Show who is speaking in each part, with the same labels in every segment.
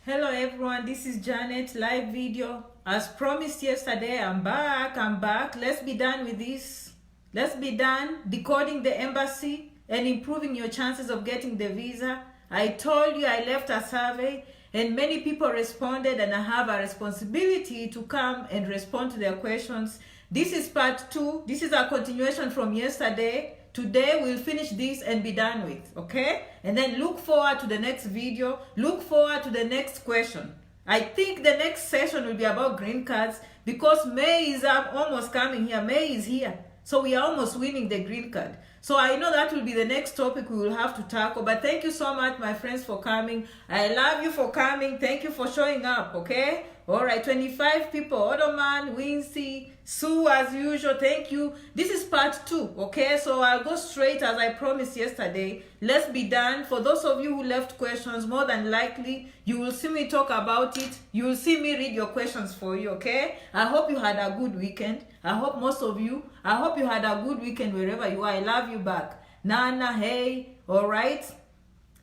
Speaker 1: Hello everyone, this is Janet, live video. As promised yesterday, I'm back. Let's be done with this. Let's be done decoding the embassy and improving your chances of getting the visa. I told you I left a survey and many people responded, and I have a responsibility to come and respond to their questions. This is part 2. This is a continuation from yesterday. Today we'll finish this and be done with, okay? And then look forward to the next video. Look forward to the next question. I think the next session will be about green cards because May is almost coming here. May is here. So we are almost winning the green card. So I know that will be the next topic we will have to tackle. But thank you so much, my friends, for coming. I love you for coming. Thank you for showing up, okay? All right, 25 people. Odoman, Wincy, Sue, as usual. Thank you. This is part 2, okay? So I'll go straight as I promised yesterday. Let's be done. For those of you who left questions, more than likely, you will see me talk about it. You will see me read your questions for you, okay? I hope you had a good weekend. I hope most of you, I hope you had a good weekend wherever you are. I love you back. Nana, hey, all right?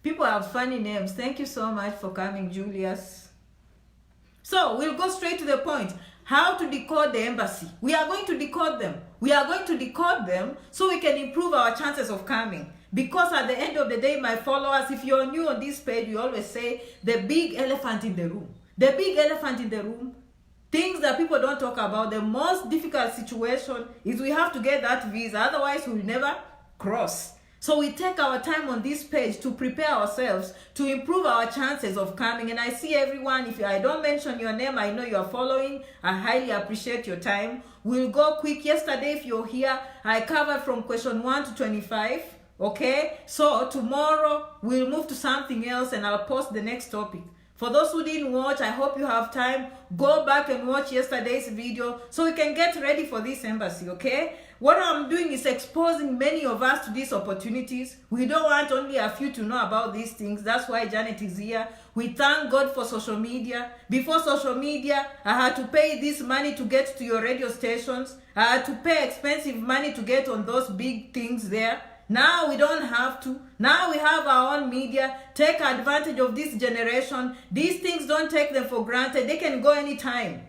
Speaker 1: People have funny names. Thank you so much for coming, Julius. So we'll go straight to the point. How to decode the embassy. We are going to decode them. We are going to decode them so we can improve our chances of coming. Because at the end of the day, my followers, if you're new on this page, we always say the big elephant in the room. The big elephant in the room, things that people don't talk about, the most difficult situation is we have to get that visa. Otherwise, we'll never cross. So we take our time on this page to prepare ourselves to improve our chances of coming. And I see everyone, if I don't mention your name, I know you're following. I highly appreciate your time. We'll go quick. Yesterday, if you're here, I covered from question 1 to 25. Okay? So tomorrow, we'll move to something else and I'll post the next topic. For those who didn't watch, I hope you have time. Go back and watch yesterday's video so we can get ready for this embassy, okay? What I'm doing is exposing many of us to these opportunities. We don't want only a few to know about these things. That's why Janet is here. We thank God for social media. Before social media, I had to pay this money to get to your radio stations. I had to pay expensive money to get on those big things there. Now we don't have to. Now we have our own media. Take advantage of this generation. These things, don't take them for granted. They can go anytime.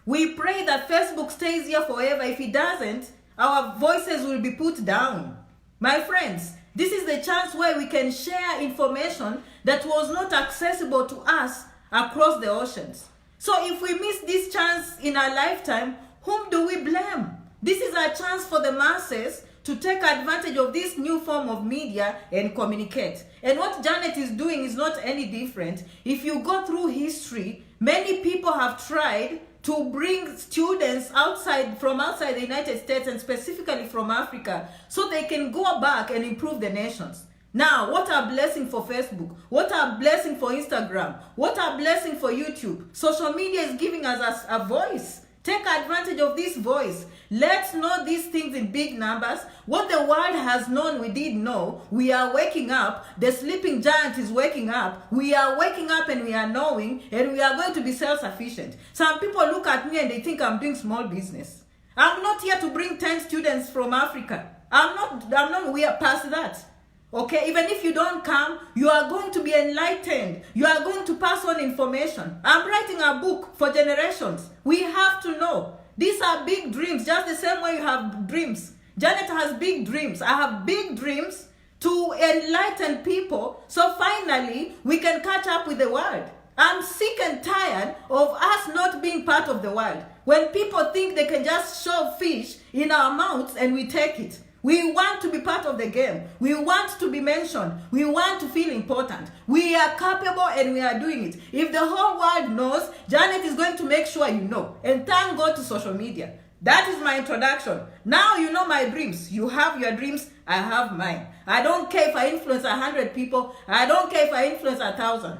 Speaker 1: We pray that Facebook stays here forever. If it doesn't, our voices will be put down. My friends, this is the chance where we can share information that was not accessible to us across the oceans. So if we miss this chance in our lifetime, whom do we blame? This is a chance for the masses to take advantage of this new form of media and communicate. And what Janet is doing is not any different. If you go through history, many people have tried to bring students from outside the United States and specifically from Africa so they can go back and improve the nations. Now, what a blessing for Facebook. What a blessing for Instagram. What a blessing for YouTube. Social media is giving us a voice. Take advantage of this voice. Let's know these things in big numbers. What the world has known, we did know. We are waking up. The sleeping giant is waking up. We are waking up and we are knowing, and we are going to be self-sufficient. Some people look at me and they think I'm doing small business. I'm not here to bring 10 students from Africa. We are past that. Okay, even if you don't come, you are going to be enlightened. You are going to pass on information. I'm writing a book for generations. We have to know. These are big dreams, just the same way you have dreams. Janet has big dreams. I have big dreams to enlighten people so finally we can catch up with the world. I'm sick and tired of us not being part of the world. When people think they can just shove fish in our mouths and we take it. We want to be part of the game. We want to be mentioned. We want to feel important. We are capable and we are doing it. If the whole world knows, Janet is going to make sure you know. And thank God to social media. That is my introduction. Now you know my dreams. You have your dreams. I have mine. I don't care if I influence 100 people. I don't care if I influence 1,000.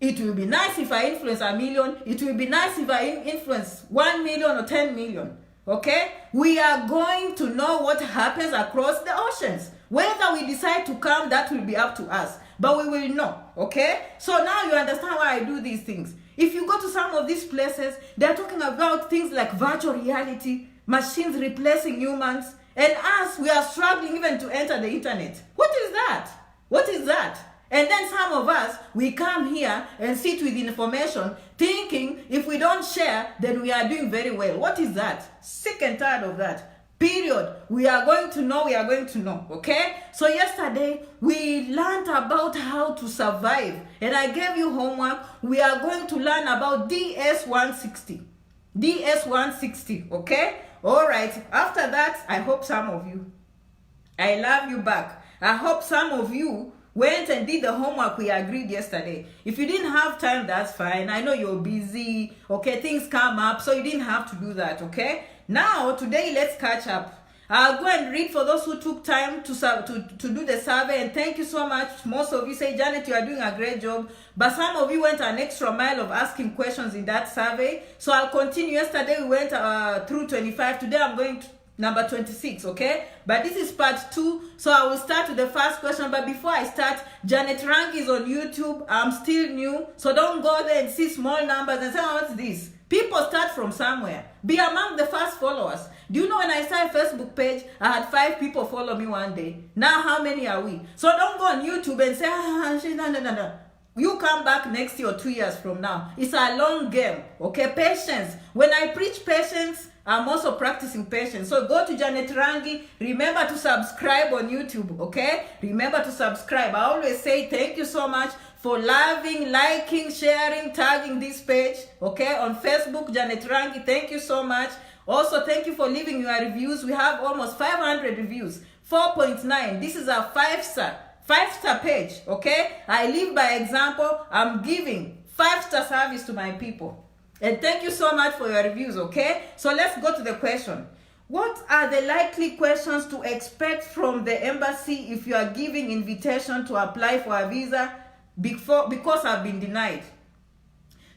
Speaker 1: It will be nice if I influence 1 million. It will be nice if I influence 1 million or 10 million. Okay? We are going to know what happens across the oceans. Whether we decide to come, that will be up to us. But we will know. Okay? So now you understand why I do these things. If you go to some of these places, they're talking about things like virtual reality, machines replacing humans, and us, we are struggling even to enter the internet. What is that? What is that? And then some of us, we come here and sit with information thinking if we don't share, then we are doing very well. What is that? Sick and tired of that. Period. We are going to know, okay? So yesterday, we learned about how to survive. And I gave you homework. We are going to learn about DS-160. DS-160, okay? All right. After that, I hope some of you, I love you back. I hope some of you went and did the homework we agreed yesterday. If you didn't have time, that's fine. I know you're busy, okay? Things come up, so you didn't have to do that, okay? Now, today, let's catch up. I'll go and read for those who took time to do the survey, and thank you so much. Most of you say, Janet, you are doing a great job, but some of you went an extra mile of asking questions in that survey. So I'll continue. Yesterday, we went through 25. Today, I'm going to number 26, okay? But this is part 2, so I will start with the first question. But before I start, Janet Rank is on YouTube. I'm still new, so don't go there and see small numbers and say, oh, what's this? People start from somewhere. Be among the first followers. Do you know when I started a Facebook page, I had 5 people follow me one day. Now how many are we? So don't go on YouTube and say, no. You come back next year or 2 years from now. It's a long game, okay? Patience. When I preach patience, I'm also practicing patience. So go to Janet Rangi. Remember to subscribe on YouTube, okay? Remember to subscribe. I always say thank you so much for loving, liking, sharing, tagging this page, okay? On Facebook, Janet Rangi, thank you so much. Also, thank you for leaving your reviews. We have almost 500 reviews, 4.9. This is a 5-star page, okay? I live by example. I'm giving 5-star service to my people. And thank you so much for your reviews, okay? So let's go to the question. What are the likely questions to expect from the embassy if you are giving invitation to apply for a visa because I've been denied?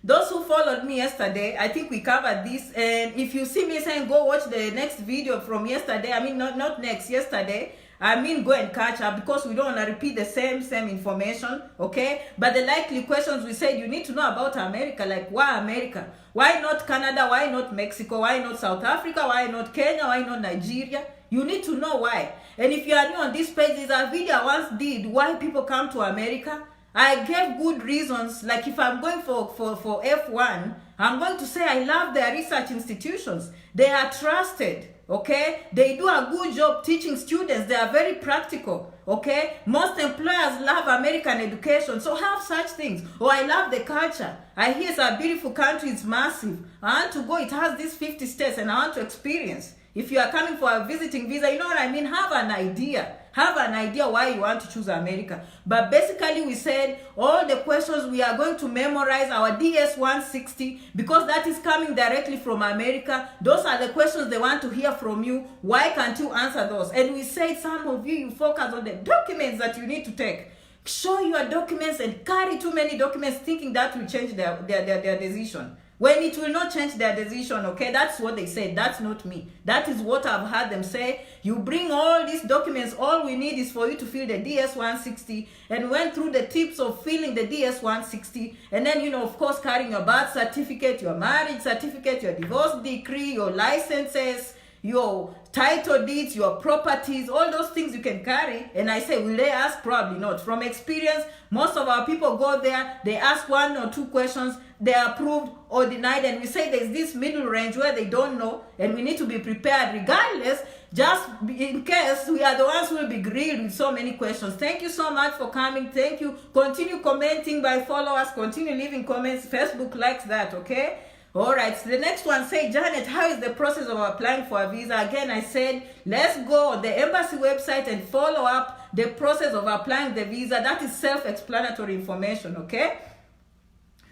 Speaker 1: Those who followed me yesterday, I think we covered this. And if you see me saying go watch the next video from yesterday, I mean not next, yesterday, I mean go and catch up, because we don't want to repeat the same information, okay? But the likely questions, we said you need to know about America, like why America? Why not Canada? Why not Mexico? Why not South Africa? Why not Kenya? Why not Nigeria? You need to know why. And if you are new on this page, there's a video I once did, why people come to America. I gave good reasons. Like if I'm going for F1, I'm going to say I love their research institutions. They are trusted, okay? They do a good job teaching students. They are very practical, okay? Most employers love American education, so have such things. Or I love the culture. I hear it's a beautiful country, it's massive. I want to go, it has these 50 states, and I want to experience. If you are coming for a visiting visa, you know what I mean? Have an idea. Have an idea why you want to choose America. But basically, we said all the questions we are going to memorize our DS-160, because that is coming directly from America. Those are the questions they want to hear from you. Why can't you answer those? And we said some of you focus on the documents that you need to take. Show your documents and carry too many documents thinking that will change their decision. When it will not change their decision, okay? That's what they said. That's not me. That is what I've heard them say. You bring all these documents. All we need is for you to fill the DS-160. And went through the tips of filling the DS-160. And then, you know, of course, carrying your birth certificate, your marriage certificate, your divorce decree, your licenses, your title deeds, your properties, all those things you can carry. And I say, will they ask? Probably not. From experience, most of our people go there, they ask 1 or 2 questions, they are approved or denied, and we say there's this middle range where they don't know, and we need to be prepared regardless, just in case we are the ones who will be grilled with so many questions. Thank you so much for coming. Thank you. Continue commenting by followers, continue leaving comments. Facebook likes that, okay? All right, so the next one, say, Janet, how is the process of applying for a visa? Again, I said, let's go on the embassy website and follow up the process of applying the visa. That is self-explanatory information, okay?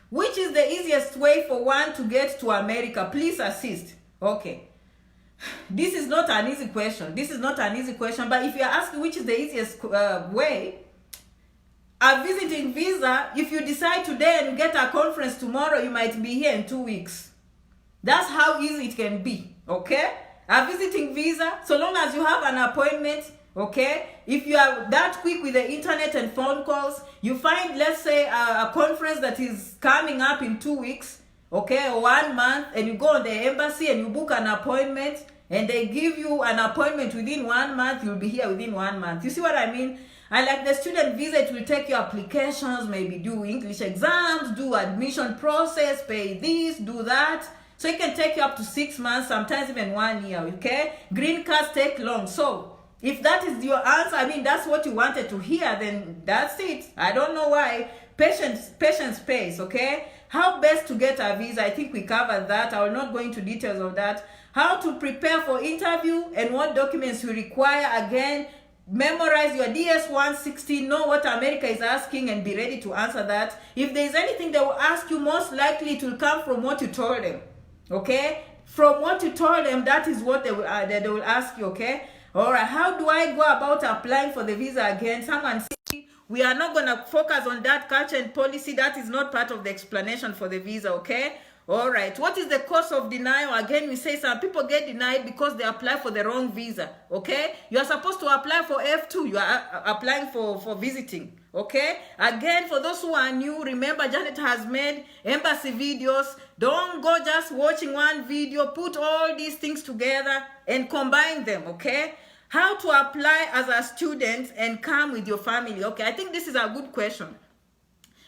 Speaker 1: Which is the easiest way for one to get to America? Please assist. Okay. This is not an easy question. This is not an easy question, but if you're asking which is the easiest way, a visiting visa, if you decide today and you get a conference tomorrow, you might be here in 2 weeks. That's how easy it can be, okay? A visiting visa, so long as you have an appointment, okay? If you are that quick with the internet and phone calls, you find, let's say, a conference that is coming up in 2 weeks, okay, or 1 month, and you go on the embassy and you book an appointment, and they give you an appointment within 1 month, you'll be here within 1 month. You see what I mean? And like the student visa, it will take your applications, maybe do English exams, do admission process, pay this, do that. So it can take you up to 6 months, sometimes even 1 year, okay? Green cards take long. So if that is your answer, I mean, that's what you wanted to hear, then that's it. I don't know why. Patience pays, okay? How best to get a visa, I think we covered that. I will not go into details of that. How to prepare for interview and what documents you require. Again, memorize your DS-160, know what America is asking and be ready to answer that. If there is anything they will ask you, most likely it will come from what you told them, okay? From what you told them, that is what they will ask you, okay? All right, how do I go about applying for the visa again? Someone see, we are not going to focus on that culture and policy. That is not part of the explanation for the visa, okay? All right, what is the cause of denial? Again, we say some people get denied because they apply for the wrong visa, okay? You are supposed to apply for F2. You are applying for visiting, okay? Again, for those who are new, remember Janet has made embassy videos. Don't go just watching one video. Put all these things together and combine them, okay? How to apply as a student and come with your family, okay? I think this is a good question.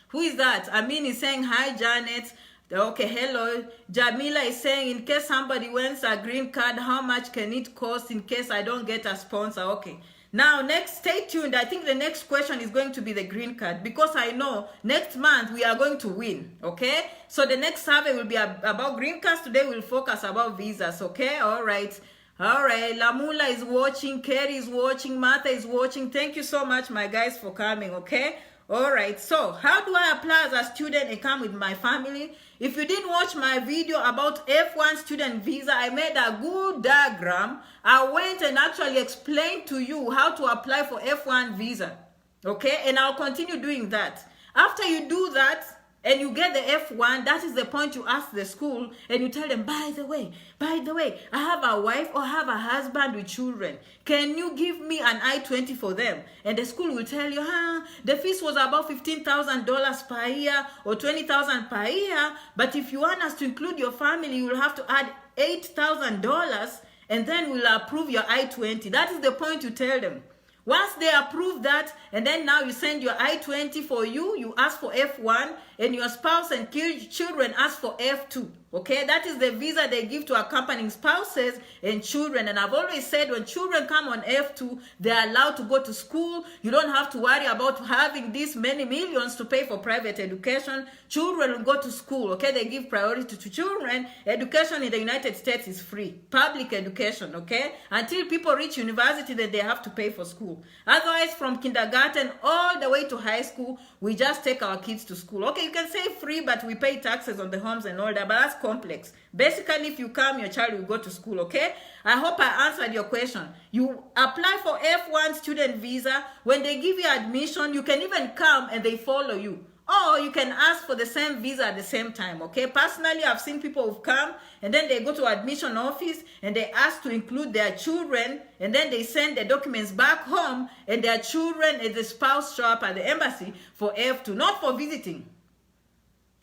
Speaker 1: Who is that? Amin is saying, hi, Janet. Okay, hello. Jamila is saying, in case somebody wants a green card, how much can it cost in case I don't get a sponsor? Okay. Now, next, stay tuned. I think the next question is going to be the green card, because I know next month we are going to win, okay? So the next survey will be about green cards. Today we'll focus about visas, okay? All right. All right. Lamula is watching. Kerry is watching. Martha is watching. Thank you so much, my guys, for coming, okay? All right, so how do I apply as a student and come with my family? If you didn't watch my video about F1 student visa, I made a good diagram. I went and actually explained to you how to apply for F1 visa, okay? And I'll continue doing that. After you do that, and you get the F1, that is the point you ask the school and you tell them, by the way, I have a wife or have a husband with children. Can you give me an I-20 for them? And the school will tell you, the fees was about $15,000 per year or $20,000 per year. But if you want us to include your family, you will have to add $8,000 and then we'll approve your I-20. That is the point you tell them. Once they approve that, and then now you send your I-20 for you, you ask for F1, and your spouse and children ask for F2. Okay, that is the visa they give to accompanying spouses and children. And I've always said when children come on F2, they're allowed to go to school. You don't have to worry about having this many millions to pay for private education. Children will go to school, okay? They give priority to children. Education in the United States is free. Public education, okay? Until people reach university, then they have to pay for school. Otherwise, from kindergarten all the way to high school, we just take our kids to school. Okay, you can say free, but we pay taxes on the homes and all that, but that's complex. Basically, if you come, your child will go to school, okay? I hope I answered your question. You apply for F1 student visa. When they give you admission, you can even come and they follow you. Or you can ask for the same visa at the same time, okay? Personally, I've seen people who've come and then they go to admission office and they ask to include their children and then they send the documents back home and their children and the spouse show up at the embassy for F2, not for visiting.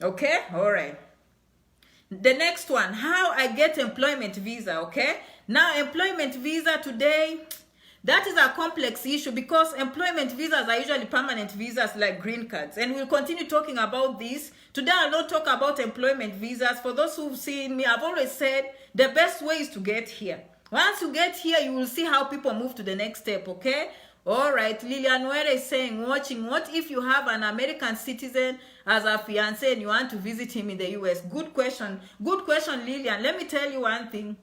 Speaker 1: Okay? All right. The next one, how I get employment visa, okay? Now, employment visa today, that is a complex issue because employment visas are usually permanent visas like green cards. And we'll continue talking about this. Today, I'll not talk about employment visas. For those who've seen me, I've always said the best way is to get here. Once you get here, you will see how people move to the next step, okay? All right, Lilian Were is saying, watching, what if you have an American citizen as a fiancé and you want to visit him in the US? Good question. Good question, Lilian. Let me tell you one thing.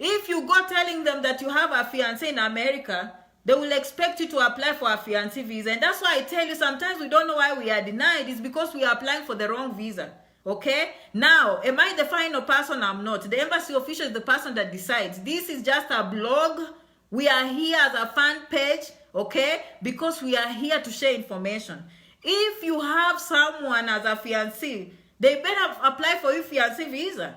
Speaker 1: If you go telling them that you have a fiancé in America, they will expect you to apply for a fiancé visa. And that's why I tell you sometimes we don't know why we are denied. It's because we are applying for the wrong visa. Okay? Now, am I the final person? I'm not. The embassy official is the person that decides. This is just a blog. We are here as a fan page. Okay? Because we are here to share information. If you have someone as a fiancé, they better apply for your fiancé visa.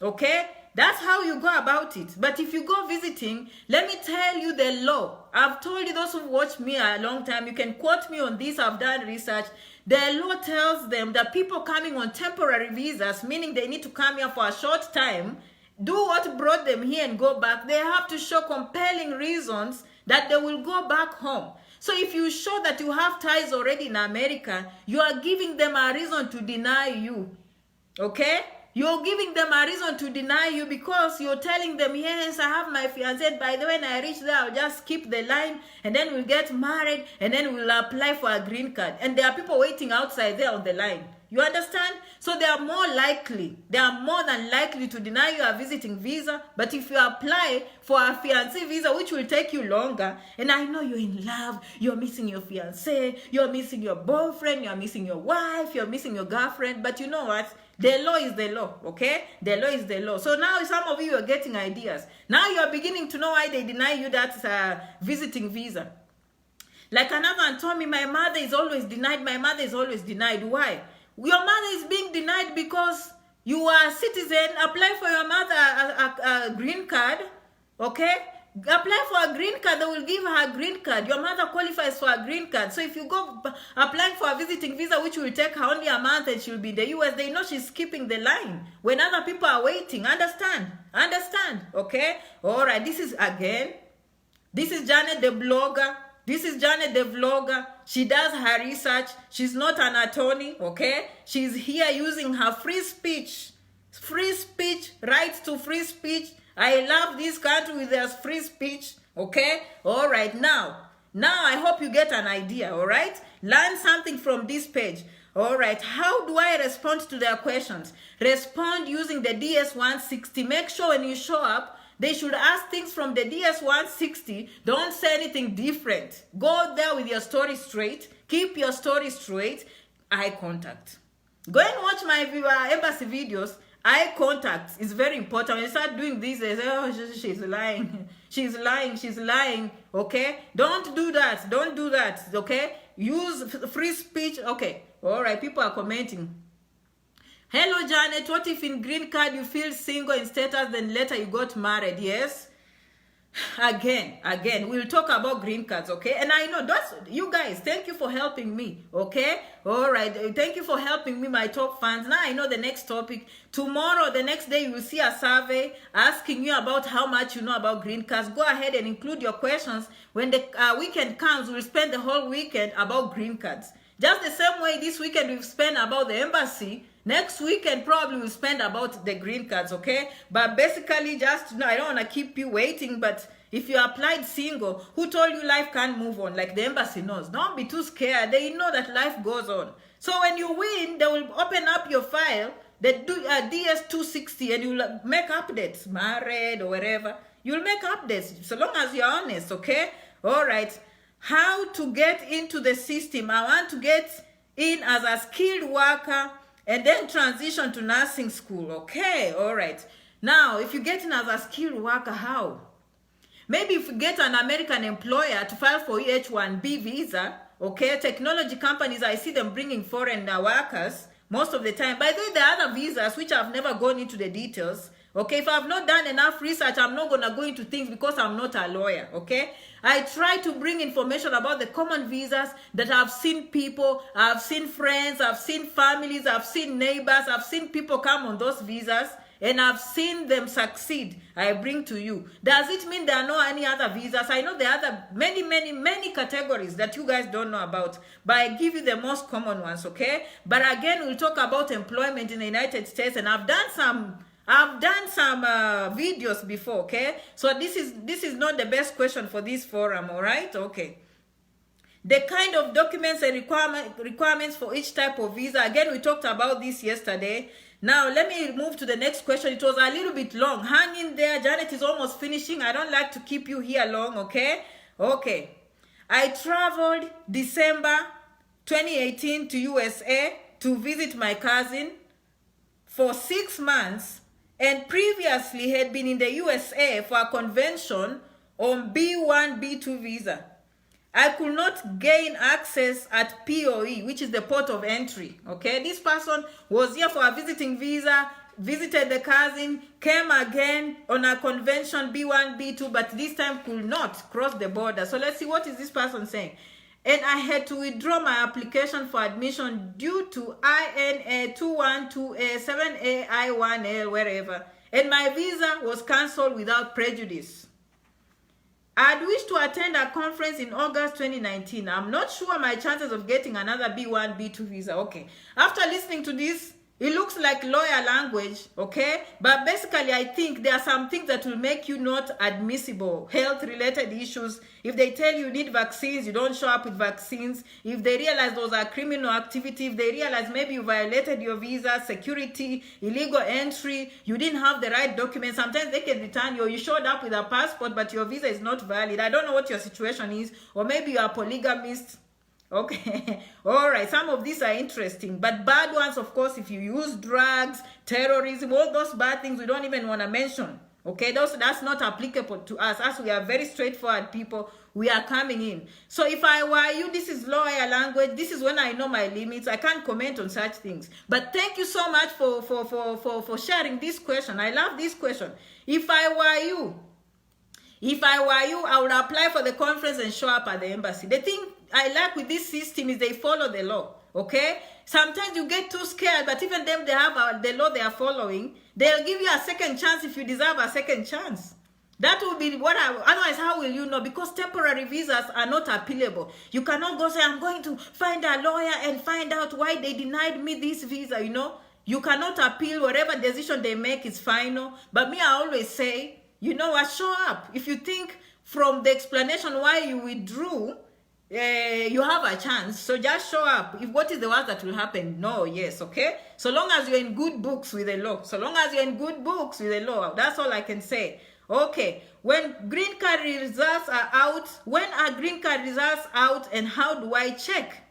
Speaker 1: Okay? That's how you go about it. But if you go visiting, let me tell you the law. I've told you, those who've watched me a long time, you can quote me on this. I've done research. The law tells them that people coming on temporary visas, meaning they need to come here for a short time, do what brought them here and go back. They have to show compelling reasons that they will go back home. So if you show that you have ties already in America, you are giving them a reason to deny you. Okay? You're giving them a reason to deny you because you're telling them, yes, I have my fiancé. By the way, when I reach there, I'll just skip the line and then we'll get married and then we'll apply for a green card. And there are people waiting outside there on the line. You understand? So they are more than likely to deny you a visiting visa. But if you apply for a fiancé visa, which will take you longer, and I know you're in love, you're missing your fiancé, you're missing your boyfriend, you're missing your wife, you're missing your girlfriend, but you know what? The law is the law, okay? The law is the law. So now some of you are getting ideas. Now you're beginning to know why they deny you that visiting visa. Like another one told me, my mother is always denied. My mother is always denied. Why? Your mother is being denied because you are a citizen. Apply for your mother a green card, okay? Apply for a green card, they will give her a green card. Your mother qualifies for a green card. So if you go applying for a visiting visa, which will take her only a month and she'll be in the US, they know she's skipping the line when other people are waiting. Understand? Understand? Okay? All right. This is Janet the blogger. This is Janet the vlogger. She does her research. She's not an attorney, okay? She's here using her free speech, rights to free speech. I love this country with their free speech, okay? All right, now I hope you get an idea, all right? Learn something from this page. All right, how do I respond to their questions? Respond using the DS-160. Make sure when you show up, they should ask things from the DS-160. Don't say anything different. Go there with your story straight. Keep your story straight. Eye contact. Go and watch my embassy videos. Eye contact is very important. When you start doing this, they say, oh, she's lying. She's lying. She's lying. Okay? Don't do that. Don't do that. Okay? Use free speech. Okay. All right. People are commenting. Hello, Janet. What if in green card you feel single in status, then later you got married? Yes. Again, we'll talk about green cards, okay? And I know that's you guys. Thank you for helping me, okay? All right. Thank you for helping me, my top fans. Now I know the next topic. Tomorrow, the next day, you will see a survey asking you about how much you know about green cards. Go ahead and include your questions. When the weekend comes, we'll spend the whole weekend about green cards. Just the same way this weekend we've spent about the embassy. Next weekend probably we'll spend about the green cards, okay? But basically, just I don't want to keep you waiting, but if you applied single, who told you life can't move on? Like the embassy knows. Don't be too scared. They know that life goes on. So when you win, they will open up your file, they do DS-260, and you'll make updates, married or wherever. You'll make updates, so long as you're honest, okay? All right. How to get into the system. I want to get in as a skilled worker and then transition to nursing school. Okay, all right. Now, if you get in as a skilled worker, how? Maybe if you get an American employer to file for H-1B visa, okay, technology companies, I see them bringing foreign workers most of the time. By the way, there are other visas, which I've never gone into the details. Okay, if I've not done enough research, I'm not going to go into things because I'm not a lawyer, okay? I try to bring information about the common visas that I've seen people, I've seen friends, I've seen families, I've seen neighbors, I've seen people come on those visas, and I've seen them succeed. I bring to you. Does it mean there are no any other visas? I know there are other many categories that you guys don't know about, but I give you the most common ones, okay? But again, we'll talk about employment in the United States, and I've done some videos before, okay? So this is not the best question for this forum, all right? Okay. The kind of documents and requirements for each type of visa. Again, we talked about this yesterday. Now, let me move to the next question. It was a little bit long. Hang in there. Janet is almost finishing. I don't like to keep you here long, okay? Okay. I traveled December 2018 to USA to visit my cousin for 6 months, and previously had been in the USA for a convention on B1, B2 visa. I could not gain access at POE, which is the port of entry, okay? This person was here for a visiting visa, visited the cousin, came again on a convention B1, B2, but this time could not cross the border. So let's see, what is this person saying? And I had to withdraw my application for admission due to INA 212A 7AI1L, wherever. And my visa was cancelled without prejudice. I'd wish to attend a conference in August 2019. I'm not sure my chances of getting another B1, B2 visa. Okay. After listening to this, it looks like lawyer language, okay? But basically, I think there are some things that will make you not admissible. Health-related issues. If they tell you need vaccines, you don't show up with vaccines. If they realize those are criminal activity, if they realize maybe you violated your visa, security, illegal entry, you didn't have the right documents, sometimes they can return you. You showed up with a passport, but your visa is not valid. I don't know what your situation is. Or maybe you are polygamist. Okay. All right. Some of these are interesting, but bad ones, of course, if you use drugs, terrorism, all those bad things we don't even want to mention. Okay. That's not applicable to us. As we are very straightforward people, we are coming in. So if I were you, this is lawyer language. This is when I know my limits. I can't comment on such things. But thank you so much for sharing this question. I love this question. If I were you, I would apply for the conference and show up at the embassy. The thing I like with this system is they follow the law, okay? Sometimes you get too scared, but even them, they have the law they are following. They'll give you a second chance if you deserve a second chance. That will be what otherwise how will you know? Because temporary visas are not appealable. You cannot go say, I'm going to find a lawyer and find out why they denied me this visa, you know? You cannot appeal. Whatever decision they make is final. But me, I always say, you know what, show up. If you think from the explanation why you withdrew, you have a chance. So just show up. If what is the worst that will happen? No, yes, okay? So long as you're in good books with the law. So long as you're in good books with the law. That's all I can say. Okay. When green card results are out, when are green card results out and how do I check?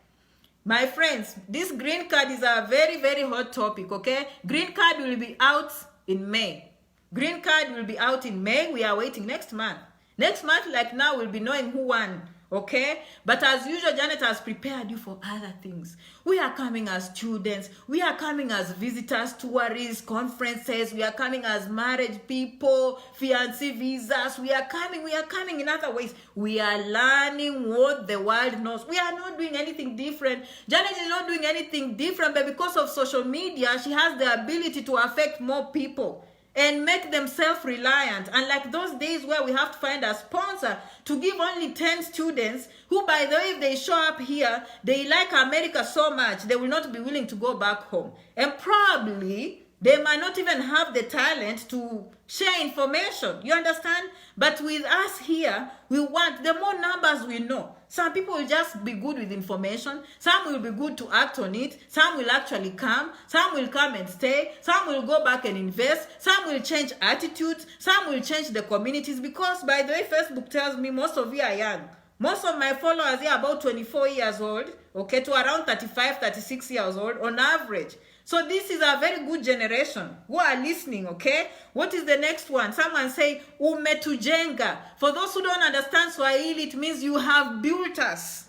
Speaker 1: My friends, this green card is a very, very hot topic, okay? Green card will be out in May. Green card will be out in May. We are waiting next month. Next month, like now, we'll be knowing who won. Okay? But as usual, Janet has prepared you for other things. We are coming as students. We are coming as visitors, tourists, conferences. We are coming as married people, fiancé visas. We are coming in other ways. We are learning what the world knows. We are not doing anything different. Janet is not doing anything different, but because of social media, she has the ability to affect more people and make them self-reliant. Unlike those days where we have to find a sponsor to give only 10 students who, by the way, if they show up here, they like America so much, they will not be willing to go back home. And probably they might not even have the talent to share information. You understand? But with us here, we want, the more numbers we know. Some people will just be good with information. Some will be good to act on it. Some will actually come. Some will come and stay. Some will go back and invest. Some will change attitudes. Some will change the communities. Because, by the way, Facebook tells me most of you are young. Most of my followers are about 24 years old, okay, to around 35, 36 years old on average. So this is a very good generation who are listening, okay? What is the next one? Someone say, umetujenga. For those who don't understand Swahili, it means you have built us.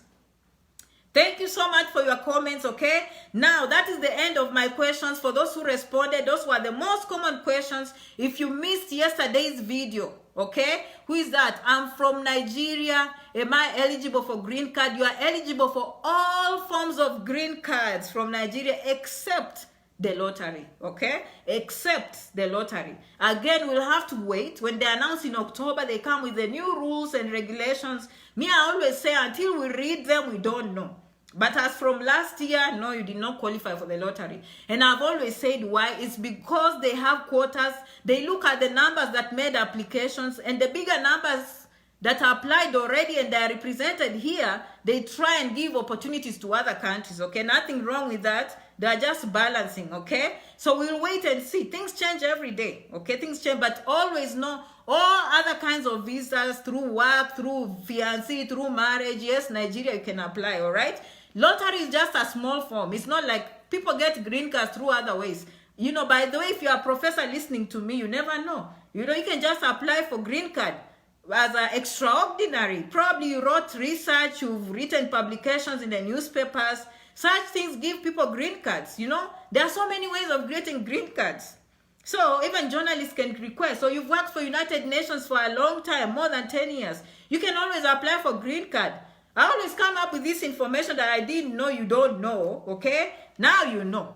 Speaker 1: Thank you so much for your comments, okay? Now, that is the end of my questions. For those who responded, those were the most common questions. If you missed yesterday's video, okay? Who is that? I'm from Nigeria. Am I eligible for green card? You are eligible for all forms of green cards from Nigeria except the lottery, okay? Except the lottery. Again, we'll have to wait. When they announce in October, they come with the new rules and regulations. Me, I always say, until we read them, we don't know. But as from last year, no, you did not qualify for the lottery. And I've always said why. It's because they have quotas. They look at the numbers that made applications, and the bigger numbers that applied already and they are represented here, they try and give opportunities to other countries, okay? Nothing wrong with that. They are just balancing, okay? So we'll wait and see. Things change every day, okay? Things change, but always know all other kinds of visas through work, through fiancé, through marriage. Yes, Nigeria, you can apply, all right? Lottery is just a small form. It's not like people get green cards through other ways. You know, by the way, if you're a professor listening to me, you never know. You know, you can just apply for green card as an extraordinary. Probably you wrote research, you've written publications in the newspapers. Such things give people green cards, you know. There are so many ways of getting green cards. So even journalists can request. So you've worked for United Nations for a long time, more than 10 years. You can always apply for green card. I always come up with this information that I didn't know you don't know, okay? Now you know.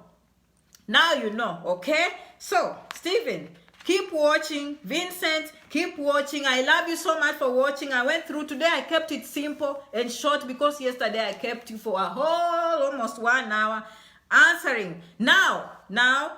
Speaker 1: Now you know, okay? So, Stephen, Keep watching. Vincent, keep watching. I love you so much for watching. I went through today. I kept it simple and short because yesterday I kept you for a whole almost 1 hour answering. Now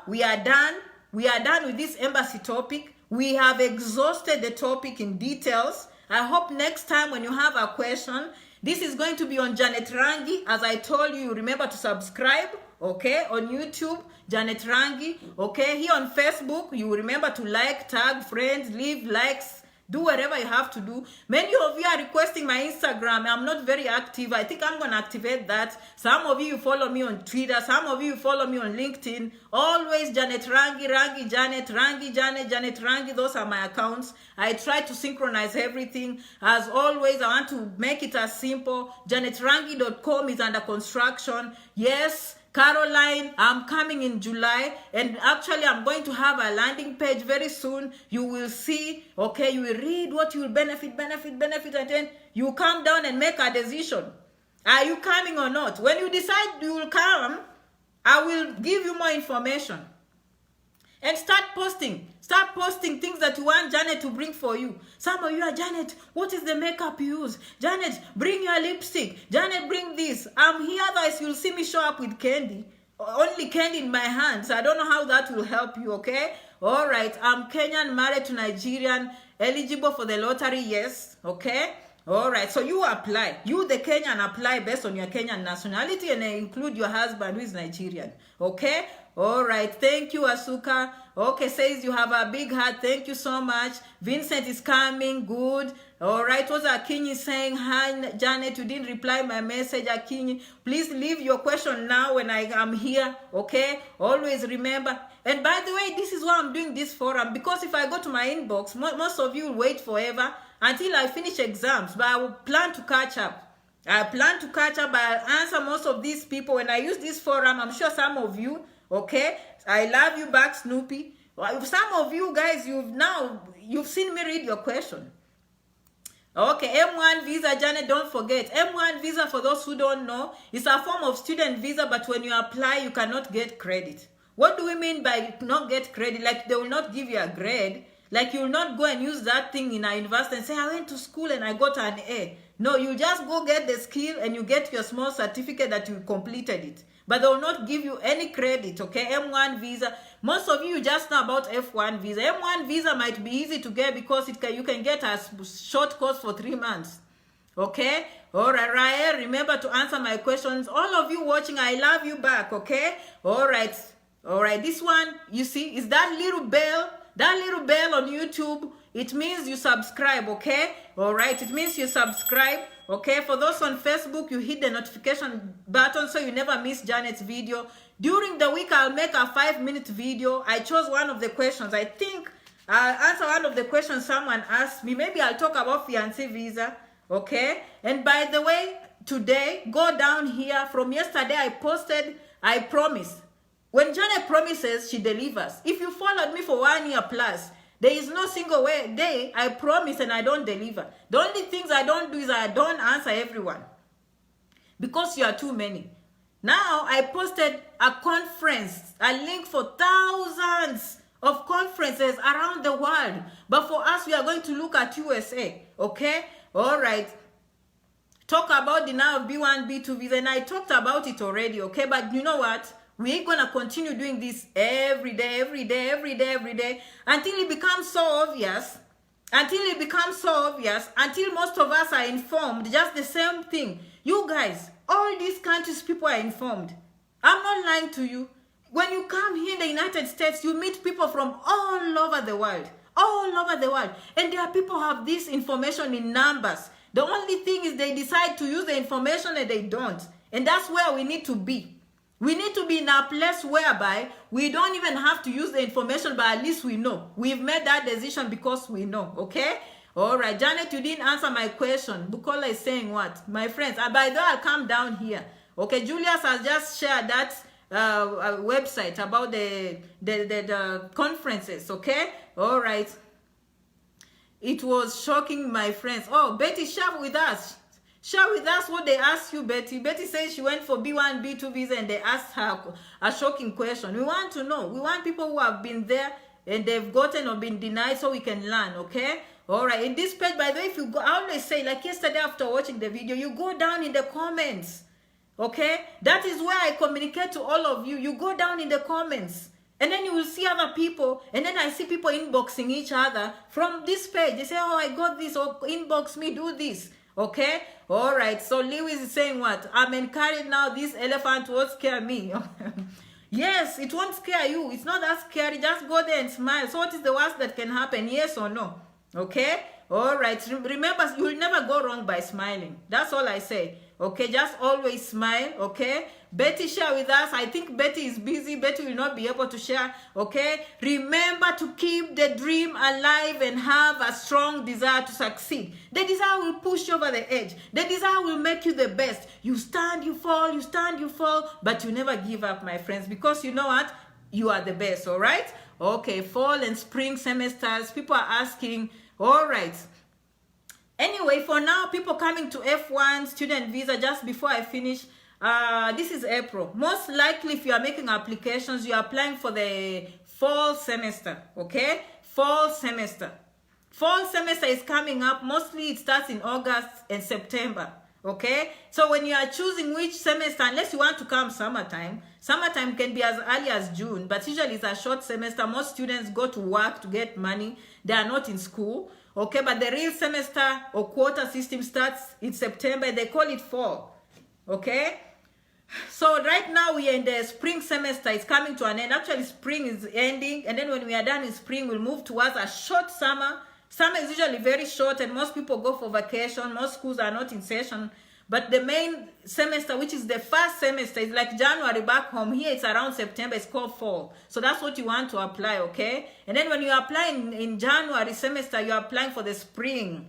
Speaker 1: we are done. We are done with this embassy topic. We have exhausted the topic in details. I hope next time when you have a question, this is going to be on Janet Rangi. As I told you, remember to subscribe, okay, on YouTube, Janet Rangi, okay. Here on Facebook, you remember to like, tag friends, leave likes, do whatever you have to do. Many of you are requesting my Instagram. I'm not very active. I think I'm going to activate that. Some of you follow me on Twitter. Some of you follow me on LinkedIn. Always Janet Rangi, Rangi Janet, Rangi Janet, Janet Rangi. Those are my accounts. I try to synchronize everything. As always, I want to make it as simple. JanetRangi.com is under construction. Yes, Caroline, I'm coming in July, and actually I'm going to have a landing page very soon. You will see, okay, you will read what you will benefit, and then you come down and make a decision. Are you coming or not? When you decide you will come, I will give you more information. And start posting things that you want Janet to bring for you. Some of you are, Janet, what is the makeup you use? Janet, bring your lipstick. Janet, bring this. I'm here, otherwise you'll see me show up with candy. Only candy in my hands. I don't know how that will help you, okay? All right, I'm Kenyan, married to Nigerian, eligible for the lottery, yes, okay? All right, so you apply. You, the Kenyan, apply based on your Kenyan nationality and include your husband who is Nigerian, okay? All right, thank you, Asuka. Okay, says you have a big heart. Thank you so much. Vincent is coming. Good. All right, what's Akinyi saying? Hi, Janet, you didn't reply my message, Akinyi. Please leave your question now when I am here, okay? Always remember. And by the way, this is why I'm doing this forum, because if I go to my inbox, most of you will wait forever until I finish exams, but I will plan to catch up. I'll answer most of these people. When I use this forum, I'm sure some of you, okay, I love you back, Snoopy. Some of you guys, you've seen me read your question. Okay, M1 visa, Janet, don't forget. M1 visa, for those who don't know, is a form of student visa, but when you apply, you cannot get credit. What do we mean by not get credit? Like, they will not give you a grade. Like, you will not go and use that thing in a university and say, I went to school and I got an A. No, you just go get the skill and you get your small certificate that you completed it. But they will not give you any credit, okay? M1 visa. Most of you just know about F1 visa. M1 visa might be easy to get because you can get a short course for 3 months, okay? All right, Raya, remember to answer my questions. All of you watching, I love you back, okay? All right, this one, you see, is that little bell on YouTube. It means you subscribe, okay? All right, it means you subscribe, okay? For those on Facebook, you hit the notification button so you never miss Janet's video. During the week, I'll make a 5-minute video. I chose one of the questions. I think I'll answer one of the questions someone asked me. Maybe I'll talk about fiancé visa, okay? And by the way, today, go down here. From yesterday, I posted, I promise. When Janet promises, she delivers. If you followed me for 1 year plus, there is no single day I promise and I don't deliver. The only things I don't do is I don't answer everyone, because you are too many. Now I posted a conference, a link for thousands of conferences around the world. But for us, we are going to look at USA, okay? All right. Talk about the now of B1, B2 visa, and I talked about it already, okay? But you know what? We're going to continue doing this every day, until it becomes so obvious, until most of us are informed, just the same thing. You guys, all these countries, people are informed. I'm not lying to you. When you come here in the United States, you meet people from all over the world, and there are people who have this information in numbers. The only thing is they decide to use the information and they don't. And that's where we need to be. We need to be in a place whereby we don't even have to use the information, but at least we know. We've made that decision because we know, okay? All right, Janet, you didn't answer my question. Bukola is saying what? My friends, by the way, I'll come down here. Okay, Julius has just shared that website about the conferences, okay? All right. It was shocking, my friends. Oh, Betty, share with us. Share with us what they asked you, Betty. Betty says she went for B1, B2 visa and they asked her a shocking question. We want to know. We want people who have been there and they've gotten or been denied so we can learn, okay? All right, in this page, by the way, if you go, I always say, like yesterday after watching the video, you go down in the comments, okay? That is where I communicate to all of you. You go down in the comments, and then you will see other people, and then I see people inboxing each other from this page. They say, oh, I got this, or inbox me, do this, okay? All right, so Lewis is saying what? I'm encouraged now, this elephant won't scare me. Yes, it won't scare you. It's not that scary. Just go there and smile. So what is the worst that can happen? Yes or no? Okay? All right. Remember, you'll never go wrong by smiling. That's all I say. Okay? Just always smile. Okay? Betty, share with us. I think Betty is busy. Betty will not be able to share. Okay? Remember to keep the dream alive and have a strong desire to succeed. The desire will push you over the edge. The desire will make you the best. You stand, you fall, you stand, you fall, but you never give up, my friends, because you know what? You are the best, all right? Okay, fall and spring semesters. People are asking, all right. Anyway, for now, people coming to F1 student visa, just before I finish, this is April. Most likely, if you are making applications, you are applying for the fall semester, okay? Fall semester. Fall semester is coming up. Mostly it starts in August and September, okay? So when you are choosing which semester, unless you want to come summertime can be as early as June, but usually it's a short semester. Most students go to work to get money. They are not in school, okay? But the real semester or quarter system starts in September. They call it fall, okay? So right now we are in the spring semester. It's coming to an end. Actually, spring is ending, and then when we are done in spring, we'll move towards a short summer. Summer is usually very short, and most people go for vacation. Most schools are not in session. But the main semester, which is the first semester, is like January back home. Here it's around September. It's called fall. So that's what you want to apply, okay? And then when you apply in January semester, you're applying for the spring.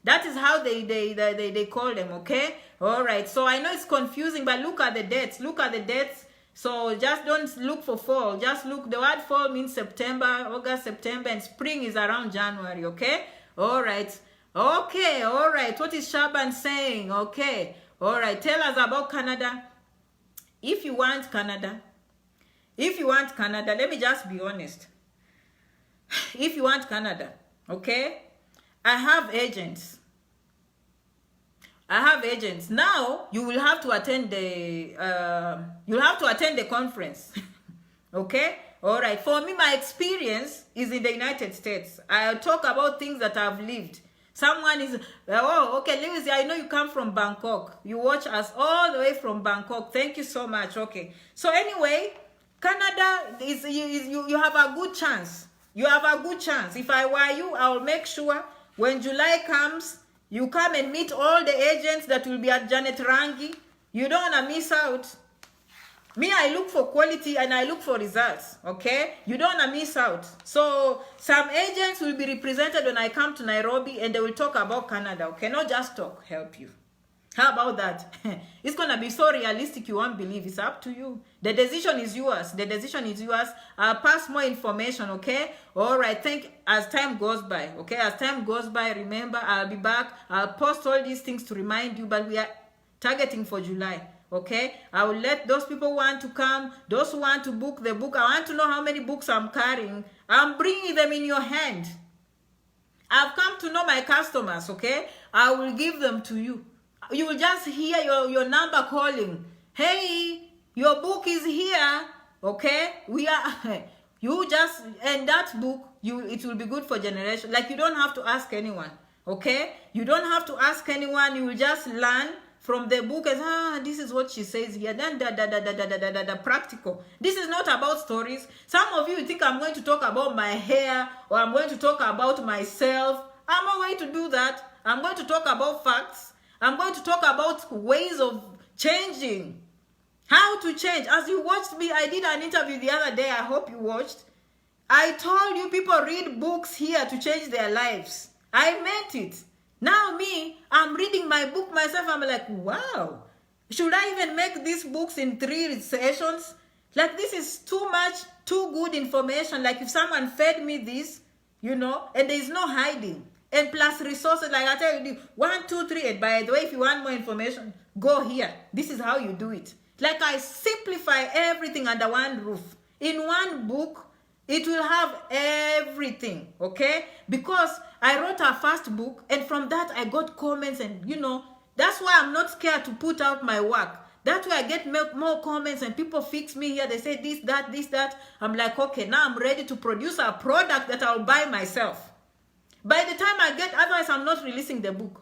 Speaker 1: That is how they call them, okay? All right. So I know it's confusing, but look at the dates. Look at the dates. So just don't look for fall. Just look. The word fall means September, August, September, and spring is around January, okay? All right. Okay, all right. What is Shaban saying? Okay. All right. Tell us about Canada. If you want Canada, let me just be honest. If you want Canada, okay? I have agents. Now you will have to attend the conference. Okay? All right. For me, my experience is in the United States. I'll talk about things that I've lived. Someone is, oh, okay, Lewis, I know you come from Bangkok. You watch us all the way from Bangkok. Thank you so much. Okay. So anyway, Canada is you have a good chance. You have a good chance. If I were you, I'll make sure when July comes, you come and meet all the agents that will be at Janet Rangi. You don't want to miss out. Me, I look for quality and I look for results, okay? You don't want to miss out. So some agents will be represented when I come to Nairobi, and they will talk about Canada, okay? Not just talk, help you. How about that? It's going to be so realistic you won't believe. It's up to you. The decision is yours. The decision is yours. I'll pass more information, okay? All right. As time goes by, okay? As time goes by, remember, I'll be back. I'll post all these things to remind you, but we are targeting for July, okay? I will let those people who want to come, those who want to book the book. I want to know how many books I'm carrying. I'm bringing them in your hand. I've come to know my customers, okay? I will give them to you. You will just hear your number calling. Hey, your book is here. Okay? And that book, it will be good for generation. Like, you don't have to ask anyone. Okay? You don't have to ask anyone. You will just learn from the book and this is what she says here. Then practical. This is not about stories. Some of you think I'm going to talk about my hair, or I'm going to talk about myself. I'm not going to do that. I'm going to talk about facts. I'm going to talk about ways of changing. How to change. As you watched me, I did an interview the other day. I hope you watched. I told you people read books here to change their lives. I meant it. Now me, I'm reading my book myself. I'm like, wow. Should I even make these books in 3 sessions? Like, this is too much, too good information. Like, if someone fed me this, and there is no hiding. And plus resources, like I tell you, 1, 2, 3. And by the way, if you want more information, go here. This is how you do it. Like, I simplify everything under one roof. In one book, It will have everything, okay? Because I wrote our first book, and from that I got comments, and that's why I'm not scared to put out my work. That way I get more comments, and people fix me here. They say this, that, this, that. I'm like, okay, now I'm ready to produce a product that I'll buy myself. By the time I get, otherwise I'm not releasing the book.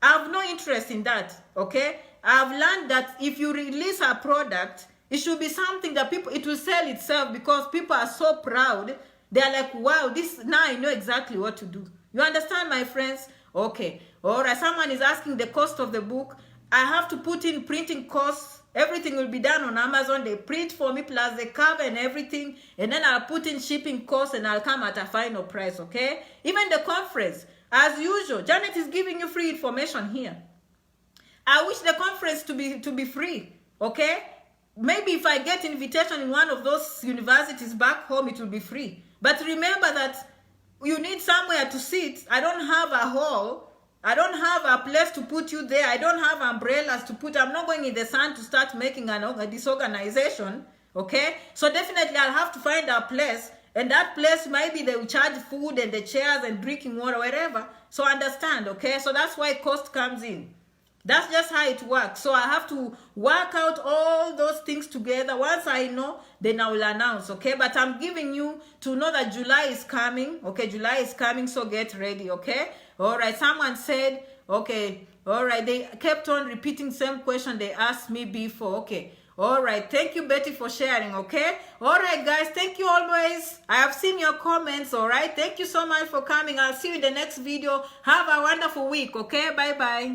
Speaker 1: I have no interest in that, okay? I've learned that if you release a product, it should be something that it will sell itself, because people are so proud. They're like, wow, now I know exactly what to do. You understand, my friends? Okay. All right. Someone is asking the cost of the book. I have to put in printing costs. Everything will be done on Amazon. They print for me plus the cover and everything. And then I'll put in shipping costs, and I'll come at a final price, okay? Even the conference, as usual, Janet is giving you free information here. I wish the conference to be free, okay? Maybe if I get invitation in one of those universities back home, it will be free. But remember that you need somewhere to sit. I don't have a hall. I don't have a place to put you there. I don't have umbrellas to put. I'm not going in the sun to start making a disorganization, okay? So definitely I'll have to find a place. And that place, maybe they will charge food and the chairs and drinking water, whatever. So understand, okay? So that's why cost comes in. That's just how it works. So I have to work out all those things together. Once I know, then I will announce, okay? But I'm giving you to know that July is coming, okay? July is coming, so get ready, okay? All right, someone said, okay, all right, they kept on repeating same question they asked me before, okay? All right, thank you, Betty, for sharing, okay? All right, guys, thank you always. I have seen your comments, all right? Thank you so much for coming. I'll see you in the next video. Have a wonderful week, okay? Bye-bye.